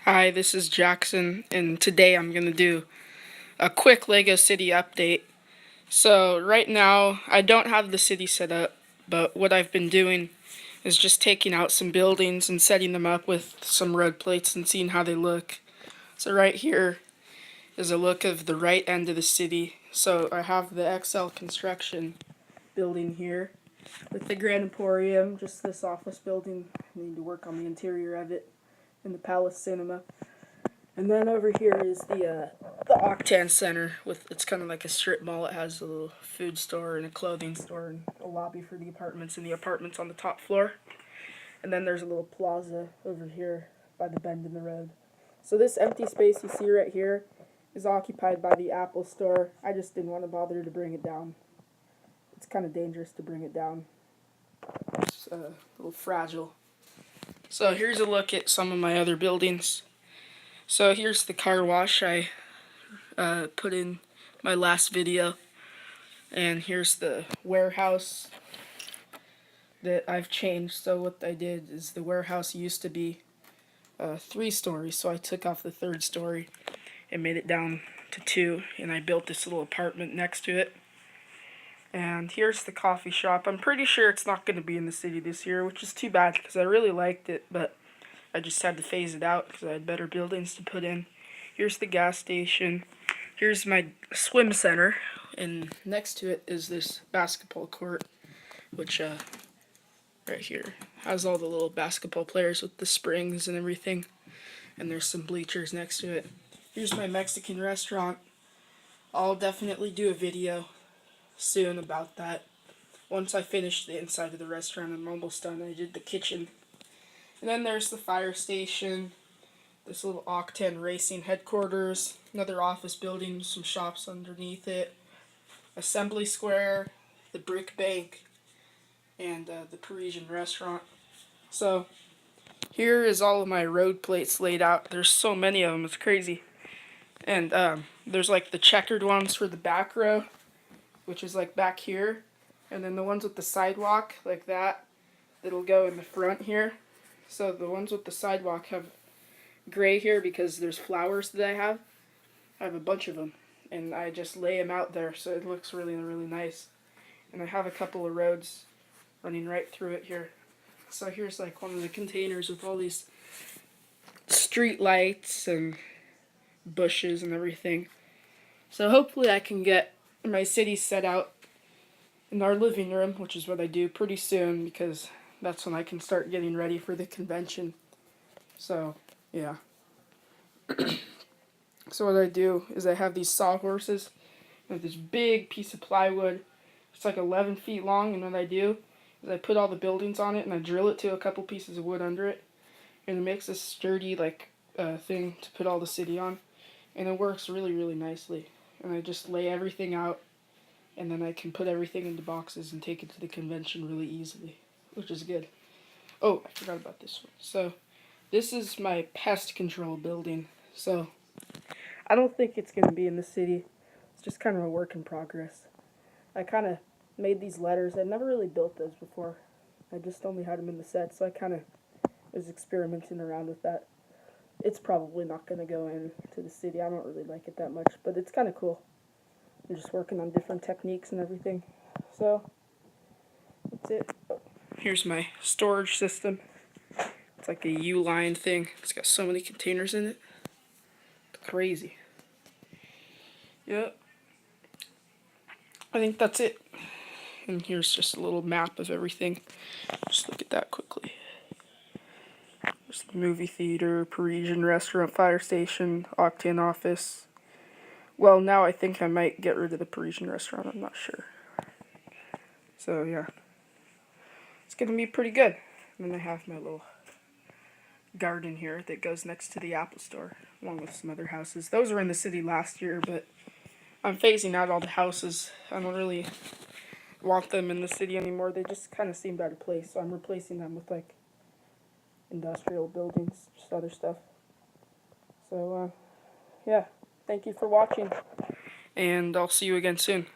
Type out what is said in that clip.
Hi, this is Jackson, and today I'm going to do a quick LEGO City update. So right now, I don't have the city set up, but what I've been doing is just taking out some buildings and setting them up with some road plates and seeing how they look. So right here is a look of the right end of the city. So I have the XL Construction building here with the Grand Emporium, just this office building. I need to work on the interior of it, and the Palace Cinema. And then over here is the Octan Center. It's kind of like a strip mall. It has a little food store and a clothing store and a lobby for the apartments, and the apartments on the top floor. And then there's a little plaza over here by the bend in the road. So this empty space you see right here is occupied by the Apple store. I just didn't want to bother to bring it down. It's kind of dangerous to bring it down. It's a little fragile. So here's a look at some of my other buildings. So here's the car wash I put in my last video, and here's the warehouse that I've changed. So what I did is the warehouse used to be 3 stories, so I took off the 3rd story and made it down to 2, and I built this little apartment next to it. And here's the coffee shop. I'm pretty sure it's not going to be in the city this year, which is too bad because I really liked it, but I just had to phase it out because I had better buildings to put in. Here's the gas station. Here's my swim center, and next to it is this basketball court, which right here has all the little basketball players with the springs and everything, and there's some bleachers next to it. Here's my Mexican restaurant. I'll definitely do a video soon about that. Once I finish the inside of the restaurant, I'm almost done. I did the kitchen. And then there's the fire station, this little Octan Racing headquarters, another office building, some shops underneath it, Assembly Square, the Brick Bank, and the Parisian restaurant. So here is all of my road plates laid out. There's so many of them, it's crazy. And there's like the checkered ones for the back row, which is like back here, and then the ones with the sidewalk like that, that'll go in the front here. So the ones with the sidewalk have gray here because there's flowers that I have. I have a bunch of them, and I just lay them out there so it looks really, really nice. And I have a couple of roads running right through it here. So here's like one of the containers with all these street lights and bushes and everything. So hopefully I can get my city set out in our living room, which is what I do pretty soon because that's when I can start getting ready for the convention. So, yeah. So what I do is I have these sawhorses with this big piece of plywood. It's like 11 feet long, and what I do is I put all the buildings on it and I drill it to a couple pieces of wood under it, and it makes this sturdy thing to put all the city on, and it works really, really nicely. And I just lay everything out, and then I can put everything into boxes and take it to the convention really easily, which is good. Oh, I forgot about this one. So this is my pest control building. So I don't think it's going to be in the city. It's just kind of a work in progress. I kind of made these letters. I never really built those before. I just only had them in the set, so I kind of was experimenting around with that. It's probably not going to go into the city. I don't really like it that much, but it's kind of cool. I'm just working on different techniques and everything. So that's it. Here's my storage system. It's like a U-line thing. It's got so many containers in it. It's crazy. Yep. I think that's it. And here's just a little map of everything. Just look at that quickly. There's the movie theater, Parisian restaurant, fire station, Octan office. Well, now I think I might get rid of the Parisian restaurant. I'm not sure. So, yeah. It's going to be pretty good. And then I have my little garden here that goes next to the Apple store, along with some other houses. Those were in the city last year, but I'm phasing out all the houses. I don't really want them in the city anymore. They just kind of seemed out of place, so I'm replacing them with like industrial buildings, just other stuff. So, yeah. Thank you for watching, and I'll see you again soon.